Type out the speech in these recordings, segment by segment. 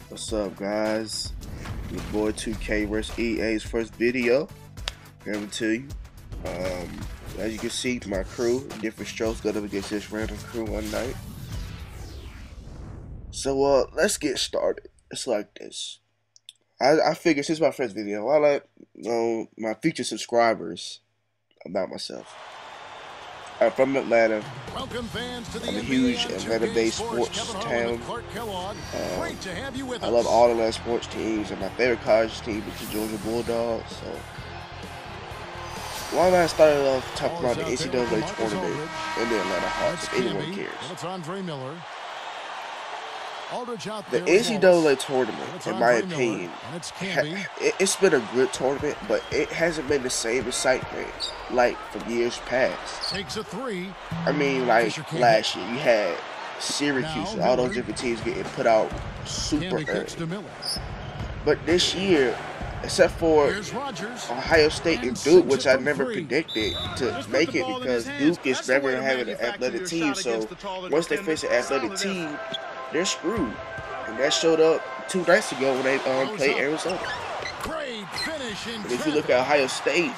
What's up, guys? Your boy 2K vs EA's first video. Coming to you. As you can see, my crew, different strokes, got up against this random crew one night. So, let's get started. It's like this. I figured since my first video, I let my future subscribers about myself. I'm from Atlanta. I'm a huge Atlanta-based sports town. I love all the Atlanta sports teams, and my favorite college team is the Georgia Bulldogs. So, why not start off talking about the NCAA tournament and the Atlanta Hawks, if anyone cares? The NCAA tournament, in my opinion, it's been a good tournament, but it hasn't been the same excitement like from years past. I mean, like last year, you had Syracuse and all those different teams getting put out super early. But this year, except for Ohio State and Duke, which I never predicted to make it because Duke is never having an athletic team. So once they face an athletic team, they're screwed. And that showed up 2 nights ago when they played Arizona. And if you look at Ohio State,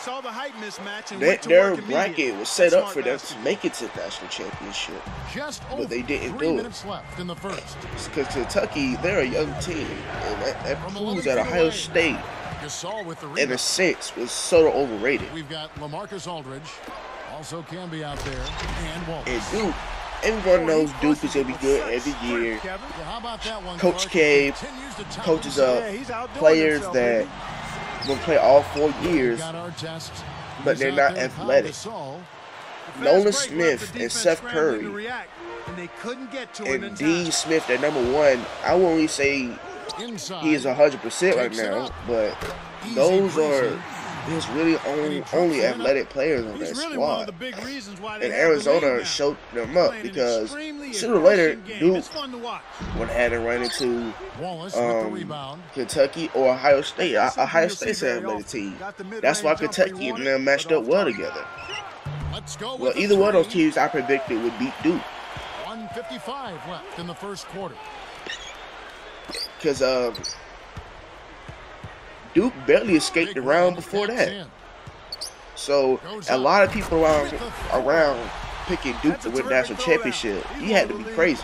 their bracket was set up for them to make it to the national championship. But they didn't do it. Because Kentucky, they're a young team. And that proves that Ohio State, in a sense, was sort of overrated. We've got LaMarcus Aldridge, also can be out there, and Duke. Everyone knows Duke is going to be good every year. Coach K coaches up players that will play all 4 years, but they're not athletic. Nolan Smith and Seth Curry and D. Smith, they're #1. I won't really say he is 100% right now, but those are there's really only athletic players on that squad. And Arizona showed them up because sooner or later, Duke would have to run into Kentucky or Ohio State. Ohio State's an athletic team. That's why Kentucky and them matched up well together. Well, either one of those teams I predicted would beat Duke. 1:55 left in the first quarter. Because Duke barely escaped the round before that. So a lot of people around picking Duke to win national championship, you had to be crazy.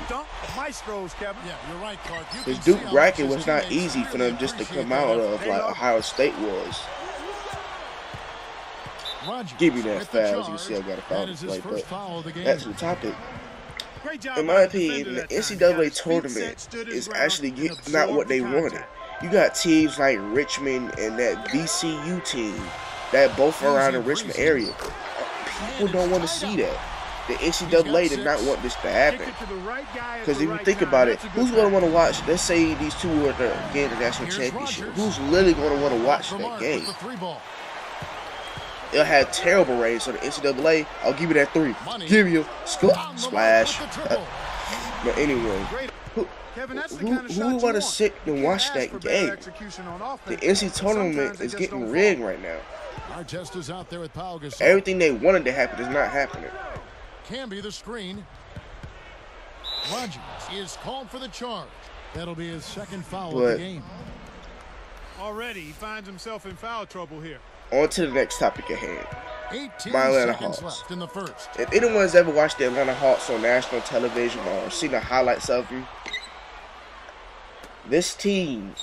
Because Duke bracket was not easy for them just to come out of like Ohio State was. Give me that foul. As you can see, I got a foul to play, but that's the topic. In my opinion, the NCAA tournament is actually not what they wanted. You got teams like Richmond and that VCU team that both are around the Richmond area. People don't want to see that. The NCAA did not want this to happen. Because if you think about it, who's going to want to watch? Let's say these two are getting the national championship. Who's literally going to want to watch that game? They'll have terrible ratings. So the NCAA, I'll give you that 3. Give you splash. But anyway. Who want to sit and watch that game? The NC tournament is getting rigged right now. Everything they wanted to happen is not happening. Can be the screen. Rogers is called for the charge. That'll be his 2nd foul of the game. Already he finds himself in foul trouble here. On to the next topic at hand. My Atlanta Hawks. In the first. If anyone's ever watched the Atlanta Hawks on national television or seen the highlights of them, this team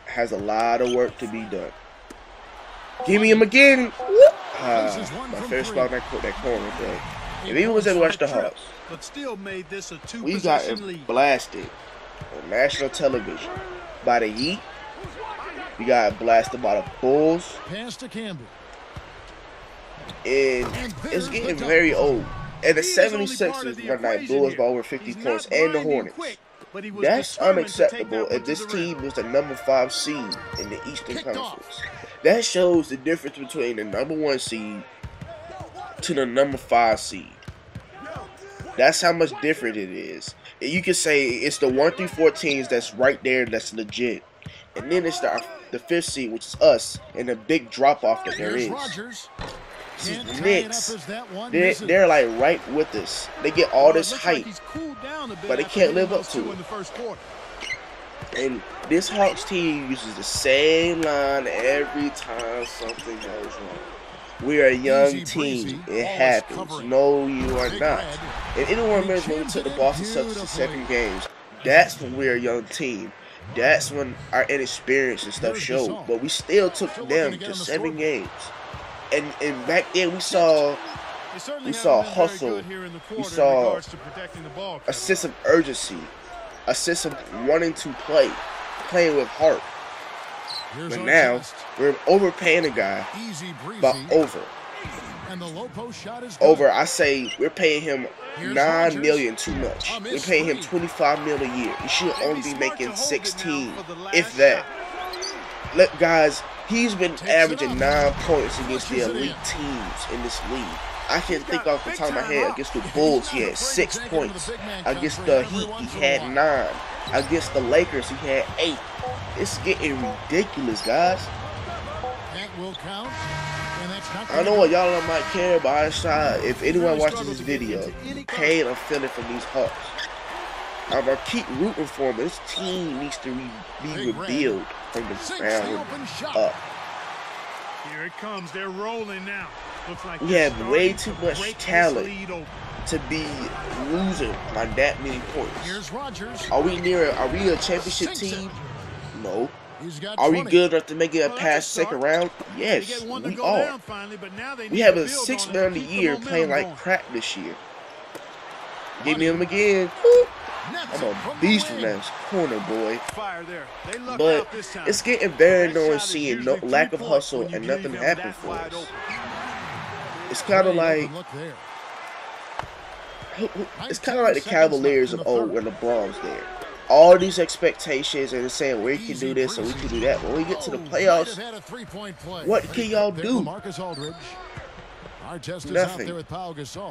has a lot of work to be done. Give me him again. My first spot in that corner play. If anyone's ever watched the Hawks, we got blasted on national television by the Heat. We got blasted by the Bulls. Pass to Campbell. And it's getting very old. And the 76ers one night blew us by over 50 points, and the Hornets. That's unacceptable if this team was the #5 seed in the Eastern Conference. That shows the difference between the #1 seed to the #5 seed. That's how much different it is. And you can say it's the 1 through 4 teams that's right there, that's legit. And then it's the 5th seed, which is us, and the big drop-off that there is. The Knicks, they're like right with us. They get all this hype, but they can't live up to it. And this Hawks team uses the same line every time something goes wrong. We're a young team. It happens. No, you are not. And anyone remembers when we took the Boston Celtics to 7 games, that's when we're a young team. That's when our inexperience and stuff showed. But we still took them to 7 games. And back then we saw hustle. We saw a sense of urgency, a sense of wanting to play, playing with heart. But now we're overpaying a guy, but over. I say we're paying him $9 million too much. We're paying him $25 million a year. He should only be making 16, if that. Look, guys, he's been averaging 9 points against the elite teams in this league. I can think off the top of my head. Against the Bulls, he had 6 points. Against the Heat, he had 9. Against the Lakers, he had 8. It's getting ridiculous, guys. I know what y'all might care about our side. If anyone watches this video, pain I'm feeling from these Hawks. I'm gonna keep rooting for him. This team needs to be rebuilt from the ground up. Here it comes. They're rolling now. Looks like we have way too much talent to be losing by that many points. Are we a championship team? No. Are we good enough to make it past second round? Yes, we are. We have a $6 man of the year playing like crap this year. Give me him again. I'm a beast from that corner, boy. But it's getting very annoying seeing no lack of hustle and nothing happen for us. It's kind of like the Cavaliers of old when LeBron's there. All these expectations and saying we can do this and we can do that. When we get to the playoffs, what can y'all do? Nothing.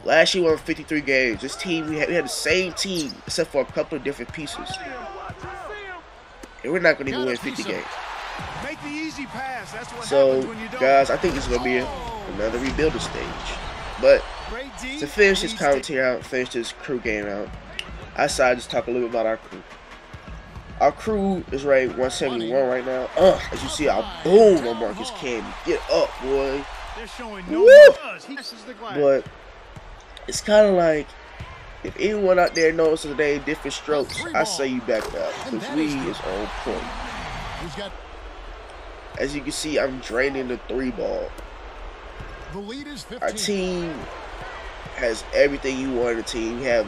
Last year we won 53 games. This team, we had the same team except for a couple of different pieces. And we're not going to even win 50 games. So, guys, I think it's going to be another rebuilding stage. But to finish this commentary out, finish this crew game out, I decided to talk a little bit about our crew. Our crew is rated 171 right now. As you see, I boom on Marcus Camby. Get up, boy. But it's kind of like, if anyone out there knows today different strokes, I say you back up. Because we is on point. As you can see, I'm draining the 3-ball. Our team has everything you want in a team. We have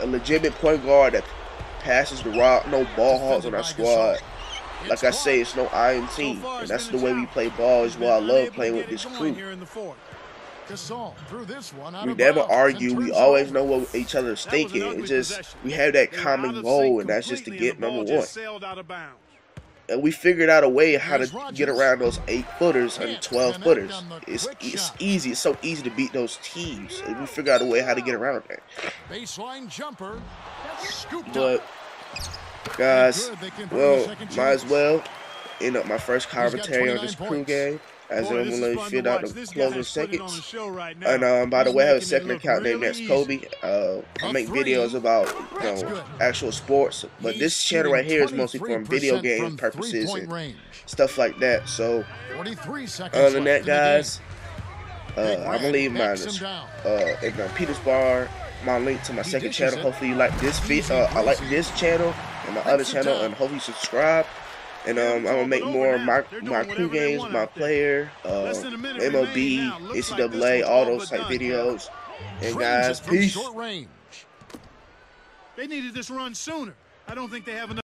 a legitimate point guard that passes the rock, no ball hogs on our squad. Like I say, it's no iron team, and that's the way we play ball. Is why I love playing with this crew. We never argue. We always know what each other's thinking. It's just we have that common goal, and that's just to get #1. And we figured out a way how to get around those 8-footers and 12-footers. It's easy. It's so easy to beat those teams. And we figured out a way how to get around that. But guys, well, might as well end up my first commentary on this crew game. As I'm going to fit out the closing seconds. And by the way, I have a second account named Next Kobe. I make videos about actual sports, but this channel right here is mostly for video game purposes and stuff like that. So other than that, guys, I'm gonna leave mine in the Peter's bar. My link to my second channel. Hopefully you like this video. I like this channel and my other channel, and hopefully you subscribe. And I'm gonna make more of my crew games, my player, MLB, NCAA, all those type videos. And guys, peace. They needed this run sooner. I don't think they have enough.